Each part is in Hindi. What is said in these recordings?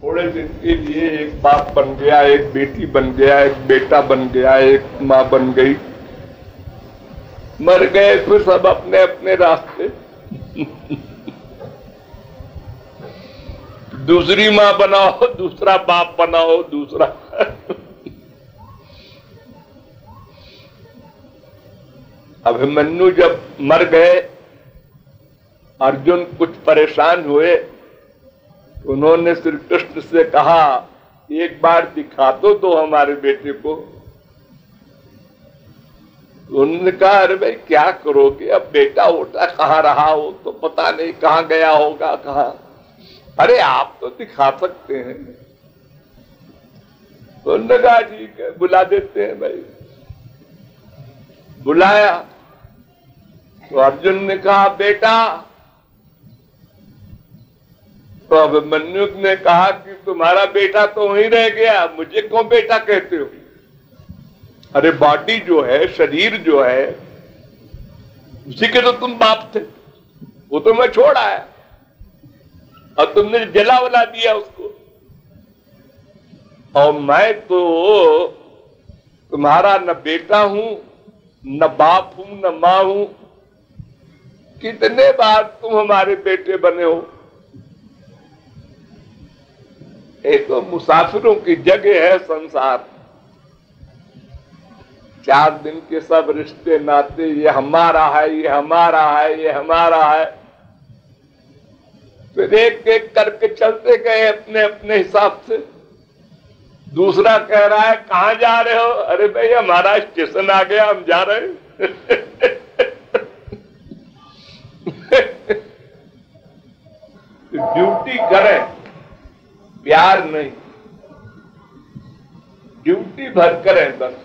थोड़े दिन के लिए एक बाप बन गया, एक बेटी बन गया, एक बेटा बन गया, एक माँ बन गई, मर गए, फिर सब अपने अपने रास्ते। दूसरी माँ बनाओ, दूसरा बाप बनाओ, दूसरा। अभिमन्यु जब मर गए, अर्जुन कुछ परेशान हुए, उन्होंने श्री कृष्ण से कहा, एक बार दिखा दो हमारे बेटे को। उन्होंने कहा, अरे भाई क्या करोगे, अब बेटा वोटा कहाँ रहा हो तो पता नहीं, कहाँ गया होगा, कहाँ। अरे आप तो दिखा सकते हैं। तो उन्होंने कहा ठीक है, बुला देते हैं भाई। बुलाया तो अर्जुन ने कहा, बेटा। तो अभिमन्यु ने कहा कि तुम्हारा बेटा तो वहीं रह गया, मुझे क्यों बेटा कहते हो? अरे बॉडी जो है, शरीर जो है, उसी के तो तुम बाप थे, वो तो मैं छोड़ आया और तुमने जला वला दिया उसको। और मैं तो तुम्हारा न बेटा हूं, न बाप हूं, न मां हूं। कितने बार तुम हमारे बेटे बने हो। एक तो मुसाफिरों की जगह है संसार। 4 दिन के सब रिश्ते नाते, ये हमारा है, ये हमारा है, ये हमारा है। फिर एक एक करके चलते गए अपने अपने हिसाब से। दूसरा कह रहा है, कहां जा रहे हो? अरे भाई हमारा स्टेशन आ गया, हम जा रहे हैं। ड्यूटी करें, प्यार नहीं, ड्यूटी भर करें बस।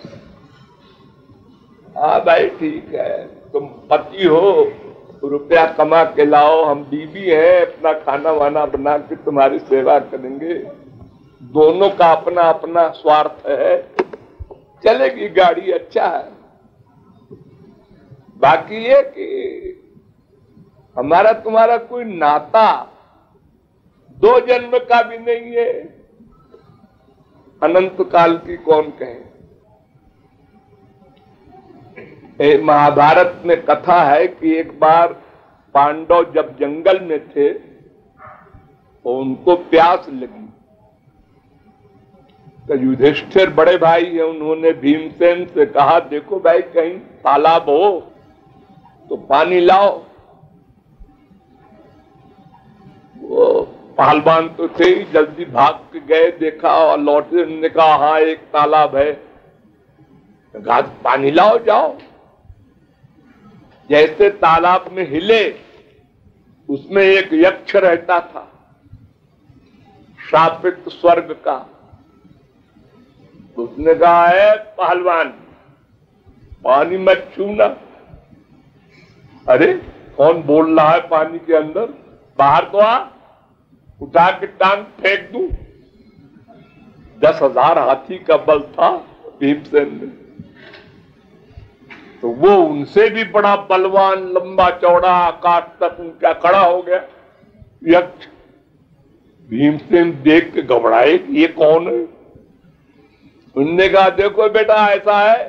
हाँ भाई ठीक है, तुम पति हो, रुपया कमा के लाओ, हम बीवी हैं, अपना खाना वाना बना के तुम्हारी सेवा करेंगे। दोनों का अपना अपना स्वार्थ है, चलेगी गाड़ी, अच्छा है। बाकी ये कि हमारा तुम्हारा कोई नाता 2 जन्म का भी नहीं है, अनंत काल की कौन कहे। महाभारत में कथा है कि एक बार पांडव जब जंगल में थे तो उनको प्यास लगी, तो युधिष्ठिर बड़े भाई है, उन्होंने भीमसेन से कहा, देखो भाई कहीं तालाब हो तो पानी लाओ। वो पहलवान तो थे, जल्दी भाग के गए, देखा और लौटे, उन्होंने कहा हाँ एक तालाब है, पानी लाओ जाओ। जैसे तालाब में हिले, उसमें एक यक्ष रहता था, शापित स्वर्ग का। उसने कहा, है पहलवान पानी मत छूना। अरे कौन बोल रहा है पानी के अंदर, बाहर तो आ, उठा के टांग फेंक दूं। 10,000 हाथी का बल था भीमसेन में, तो वो उनसे भी बड़ा बलवान, लंबा चौड़ा, आकाश तक उनका खड़ा हो गया यक्ष। भीमसेन देख के घबराए, ये कौन है? उनने कहा, देखो बेटा ऐसा है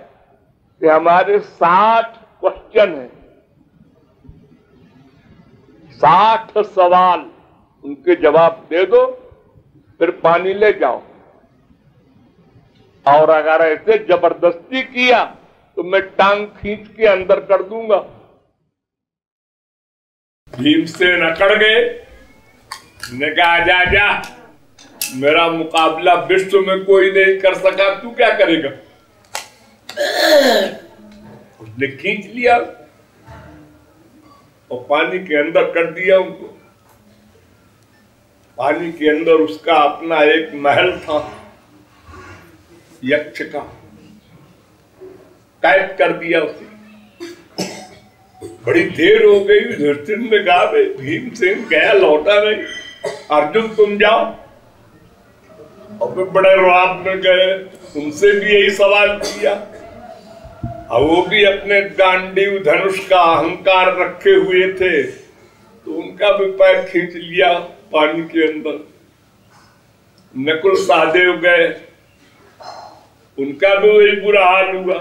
कि हमारे 60 क्वेश्चन है, 60 सवाल, उनके जवाब दे दो, फिर पानी ले जाओ। और अगर ऐसे जबरदस्ती किया तो मैं टांग खींच के अंदर कर दूंगा। भीमसेन अकड़ गए, ने कहा, जा जा, मेरा मुकाबला विश्व में कोई नहीं कर सका, तू क्या करेगा? उसने खींच लिया और पानी के अंदर कर दिया उनको। पानी के अंदर उसका अपना एक महल था यक्ष का, कैद कर दिया उसे। बड़ी देर हो गई, युधिष्ठिर ने कहा, भीमसेन गया, लौटा नहीं, अर्जुन तुम जाओ। और फिर बड़े रात में गए, उनसे भी यही सवाल किया, और वो भी अपने गांडीव धनुष का अहंकार रखे हुए थे, तो उनका भी पैर खींच लिया पानी के अंदर। नकुल सहदेव गए, उनका भी वही बुरा हाल हुआ।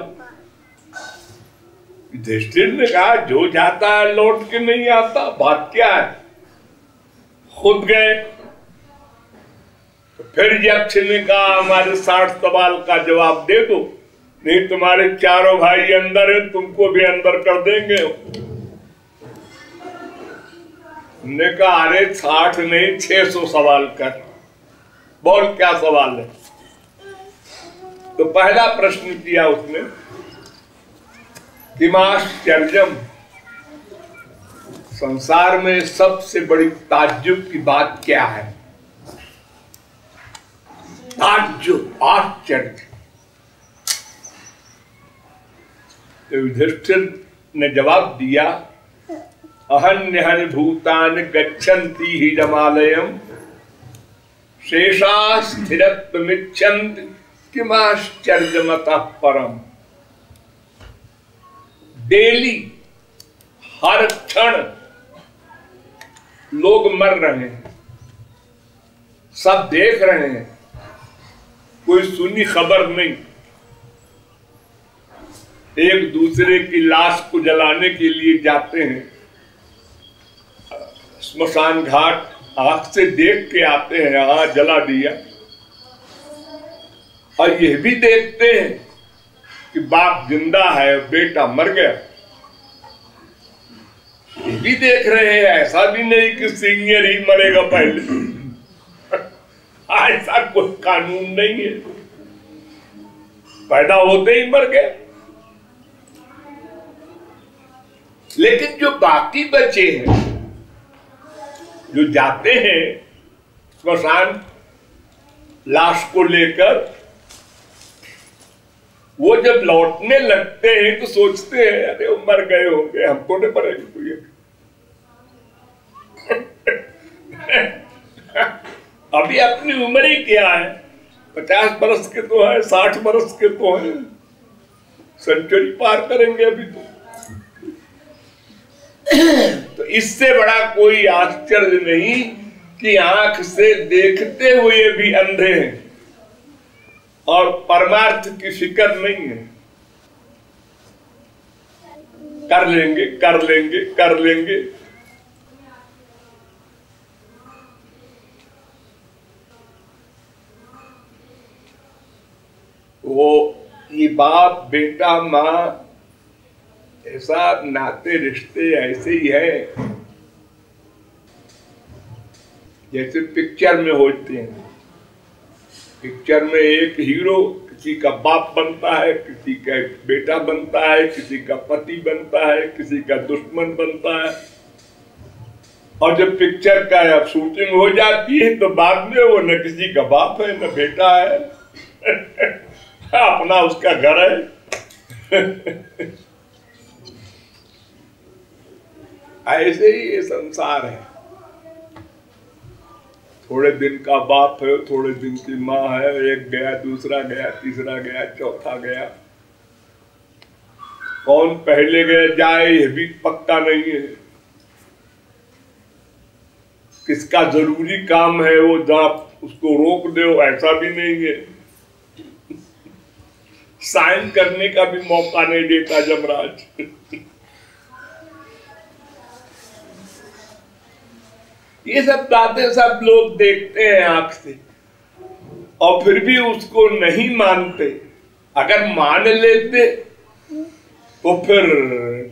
युधिष्ठिर ने कहा जो जाता है लौट के नहीं आता, बात क्या है? खुद गए तो फिर यक्ष ने कहा हमारे 60 सवाल का जवाब दे दो, नहीं तुम्हारे चारों भाई अंदर है, तुमको भी अंदर कर देंगे। ने कहा अरे 60 नहीं 600 सवाल कर, बोल क्या सवाल है? तो पहला प्रश्न किया उसने, किमाश्चर्यम, संसार में सबसे बड़ी ताज्जुब की बात क्या है? ताज्जुब, आश्चर्य। तो युधिष्ठिर ने जवाब दिया, अहन्यहन भूतान गच्छन्ति हि जमालयम शेषा स्थिरत्वमिच्छन्ति किमाश्चर्यमतः परम। डेली हर क्षण लोग मर रहे हैं, सब देख रहे हैं, कोई सुनी खबर नहीं। एक दूसरे की लाश को जलाने के लिए जाते हैं, स्मशान घाट आंख से देख के आते हैं, हाँ जला दिया, और यह भी देखते हैं कि बाप जिंदा है, बेटा मर गया। ये भी देख रहे हैं, ऐसा भी नहीं कि सीनियर ही मरेगा पहले, ऐसा कोई कानून नहीं है, पैदा होते ही मर गए। लेकिन जो बाकी बचे हैं, जो जाते हैं स्मशान लाश को लेकर, वो जब लौटने लगते हैं तो सोचते हैं अरे वो मर गए होंगे, हमको नहीं मरेगी कोई। अभी अपनी उम्र ही क्या है, 50 बरस के तो है, 60 बरस के तो है, सेंचुरी पार करेंगे अभी तो इससे बड़ा कोई आश्चर्य नहीं कि आंख से देखते हुए भी अंधे हैं और परमार्थ की फिक्र नहीं है। कर लेंगे कर लेंगे कर लेंगे। वो ये बाप बेटा माँ ऐसा नाते रिश्ते ऐसे ही है जैसे पिक्चर में होते हैं। पिक्चर में एक हीरो किसी का बाप बनता है, किसी का बेटा बनता है, किसी का पति बनता है, किसी का दुश्मन बनता है, और जब पिक्चर का शूटिंग हो जाती है तो बाद में वो न किसी का बाप है न बेटा है अपना उसका घर है ऐसे ही ये संसार है। थोड़े दिन का बाप है, थोड़े दिन की माँ है, एक गया, दूसरा गया, तीसरा गया, चौथा गया। कौन पहले गया जाए ये भी पक्का नहीं है। किसका जरूरी काम है वो जहाँ उसको रोक दो, ऐसा भी नहीं है। साइन करने का भी मौका नहीं देता यमराज ये सब बातें सब लोग देखते हैं आंख से और फिर भी उसको नहीं मानते। अगर मान लेते तो फिर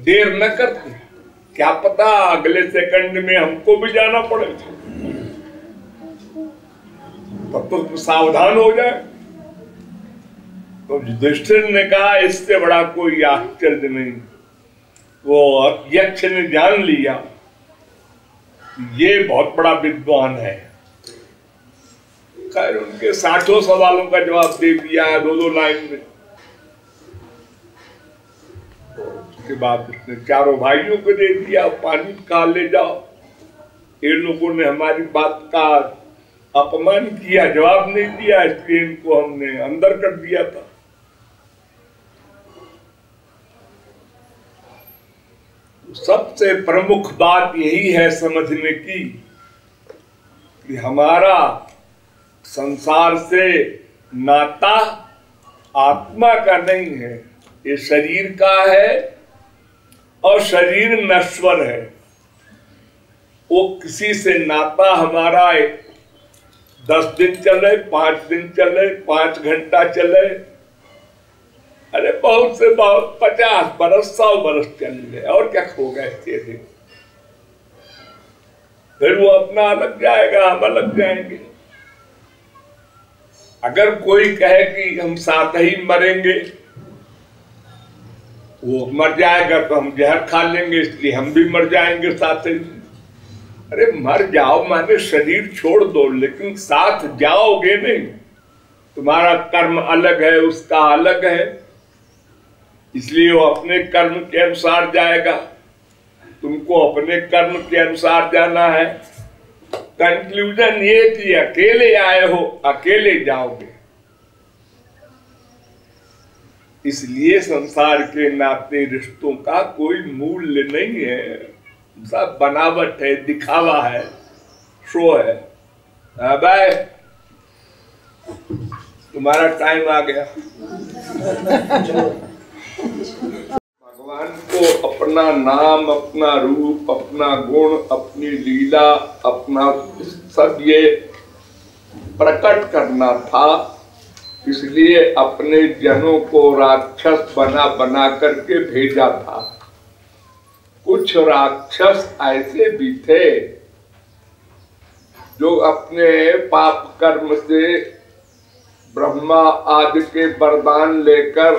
देर न करते, क्या पता अगले सेकंड में हमको भी जाना पड़े, तब तो सावधान हो जाए। तो युधिष्ठिर ने कहा इससे बड़ा कोई आश्चर्य नहीं। वो यक्ष ने जान लिया ये बहुत बड़ा विद्वान है। खैर उनके 60 सवालों का जवाब दे दिया है 2-2 लाइन में। उसके बाद उसने चारों भाइयों को दे दिया, पानी कहा ले जाओ। ये लोगों ने हमारी बात का अपमान किया, जवाब नहीं दिया, इसलिए इनको हमने अंदर कर दिया था। सबसे प्रमुख बात यही है समझने की कि हमारा संसार से नाता आत्मा का नहीं है, ये शरीर का है और शरीर नश्वर है। वो किसी से नाता हमारा 10 दिन चले, 5 दिन चले, 5 घंटा चले, अरे बहुत से बहुत 50 बरस 100 बरस चल गए, और क्या खो गए थे दिन। फिर वो अपना अलग जाएगा, हम अलग जाएंगे। अगर कोई कहे कि हम साथ ही मरेंगे, वो मर जाएगा तो हम जहर खा लेंगे, इसलिए हम भी मर जाएंगे साथ ही। अरे मर जाओ माने शरीर छोड़ दो, लेकिन साथ जाओगे नहीं। तुम्हारा कर्म अलग है, उसका अलग है, इसलिए वो अपने कर्म के अनुसार जाएगा, तुमको अपने कर्म के अनुसार जाना है। कंक्लूजन ये कि अकेले आए हो, अकेले जाओगे। इसलिए संसार के नाते रिश्तों का कोई मूल्य नहीं है, सब बनावट है, दिखावा है, शो है। भाई तुम्हारा टाइम आ गया। भगवान को अपना नाम, अपना रूप, अपना गुण, अपनी लीला, अपना सब ये प्रकट करना था, इसलिए अपने जनों को राक्षस बना बना करके भेजा था। कुछ राक्षस ऐसे भी थे जो अपने पाप कर्म से ब्रह्मा आदि के वरदान लेकर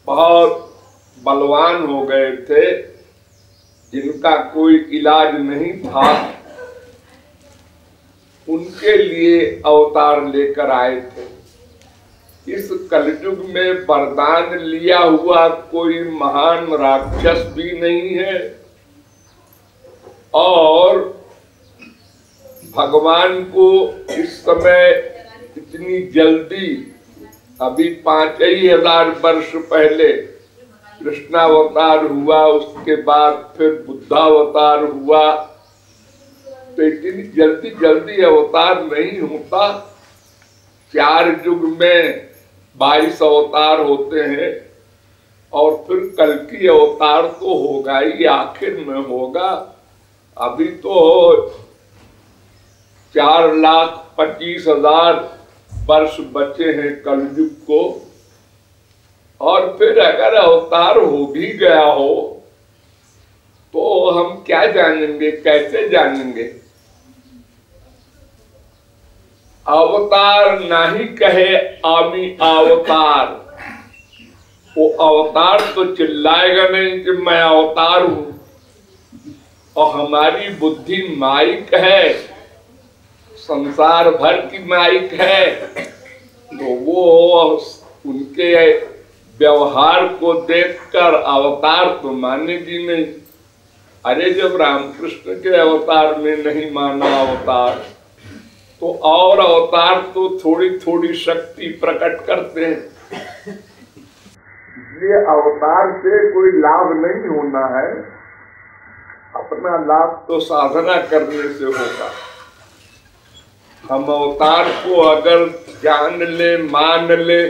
बहुत बलवान हो गए थे, जिनका कोई इलाज नहीं था। उनके लिए अवतार लेकर आए थे। इस कलयुग में वरदान लिया हुआ कोई महान राक्षस भी नहीं है, और भगवान को इस समय इतनी जल्दी, अभी 5000 वर्ष पहले कृष्णावतार हुआ, उसके बाद फिर बुद्धावतार हुआ, तो इतनी जल्दी जल्दी अवतार नहीं होता। 4 युग में 22 अवतार होते हैं, और फिर कल की अवतार तो होगा ही, आखिर में होगा। अभी तो 4,25,000 वर्ष बचे हैं कलयुग को, और फिर अगर अवतार हो भी गया हो तो हम क्या जानेंगे, कैसे जानेंगे। अवतार नहीं कहे आमी अवतार, वो अवतार तो चिल्लाएगा नहीं कि मैं अवतार हूं। और हमारी बुद्धि माइक है, संसार भर की माइक है, तो वो उनके व्यवहार को देखकर अवतार तो मानेगी नहीं। अरे जब रामकृष्ण के अवतार में नहीं माना अवतार, तो और अवतार तो थोड़ी थोड़ी शक्ति प्रकट करते हैं। इसलिए अवतार से कोई लाभ नहीं होना है, अपना लाभ तो साधना करने से होगा। हम अवतार को अगर जान ले, मान ले,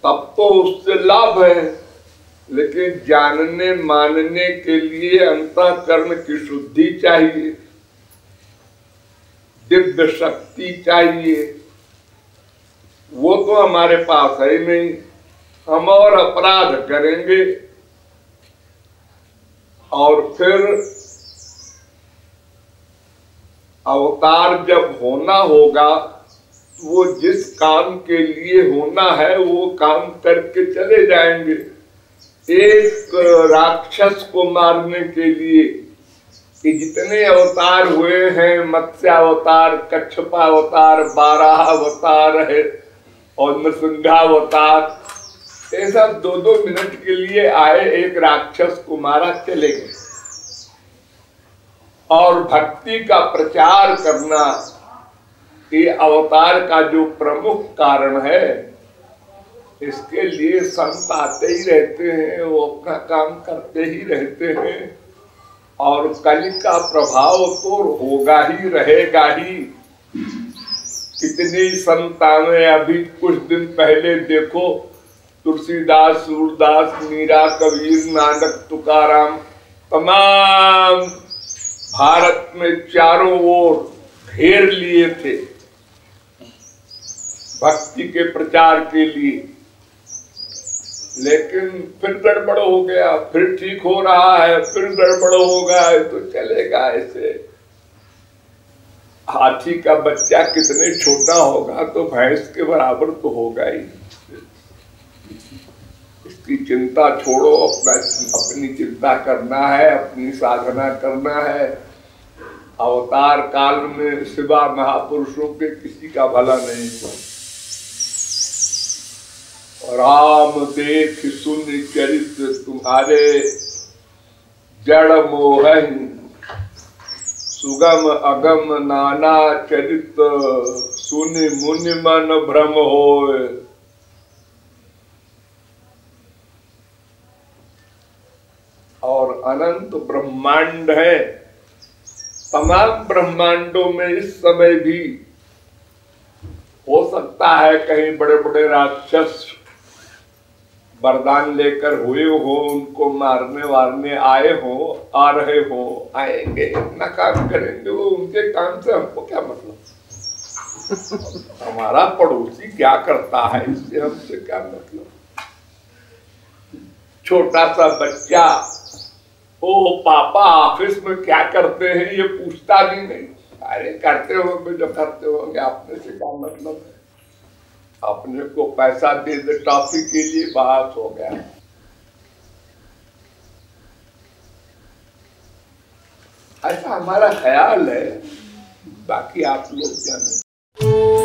तब तो उससे लाभ है, लेकिन जानने मानने के लिए अंतःकरण की शुद्धि चाहिए, दिव्य शक्ति चाहिए। वो तो हमारे पास है ही नहीं। हम और अपराध करेंगे, और फिर अवतार जब होना होगा तो वो जिस काम के लिए होना है वो काम करके चले जाएंगे। एक राक्षस को मारने के लिए कि जितने अवतार हुए हैं, मत्स्यावतार, कच्छपावतार, बाराहावतार है और नृसिंहावतार, ऐसा 2-2 मिनट के लिए आए, एक राक्षस को मारा, चले गए। और भक्ति का प्रचार करना ये अवतार का जो प्रमुख कारण है। इसके लिए संत आते ही रहते हैं, वो अपना काम करते ही रहते हैं, और कलि का प्रभाव तो होगा ही, रहेगा ही। कितनी संतानें, अभी कुछ दिन पहले देखो तुलसीदास, सूरदास, मीरा, कबीर, नानक, तुकाराम, तमाम भारत में चारों ओर घेर लिए थे भक्ति के प्रचार के लिए, लेकिन फिर गड़बड़ हो गया, फिर ठीक हो रहा है, फिर गड़बड़ हो गया, तो चलेगा ऐसे। हाथी का बच्चा कितने छोटा होगा तो भैंस के बराबर तो होगा ही। इसकी चिंता छोड़ो, अपनी चिंता करना है, अपनी साधना करना है। अवतार काल में सिवा महापुरुषों के किसी का भला नहीं हुआ। राम देख सुन चरित्र तुम्हारे, जड़ मोहन सुगम अगम नाना चरित्र, सुनि मुनि मन भ्रम होय। और अनंत ब्रह्मांड है, तमाम ब्रह्मांडों में इस समय भी हो सकता है कहीं बड़े बड़े राक्षस वरदान लेकर हुए हो, उनको मारने वारने आए हो, आ रहे हो, आएंगे, अपना काम करेंगे, वो उनके काम से हमको क्या मतलब। हमारा पड़ोसी क्या करता है इससे हमसे क्या मतलब। छोटा सा बच्चा, ओ पापा ऑफिस में क्या करते हैं, ये पूछता भी नहीं। अरे करते होंगे जो करते होंगे, अपने से क्या मतलब है। अपने को पैसा दे दे टॉफी के लिए, बात हो गया। ऐसा हमारा ख्याल है, बाकी आप लोग जाने।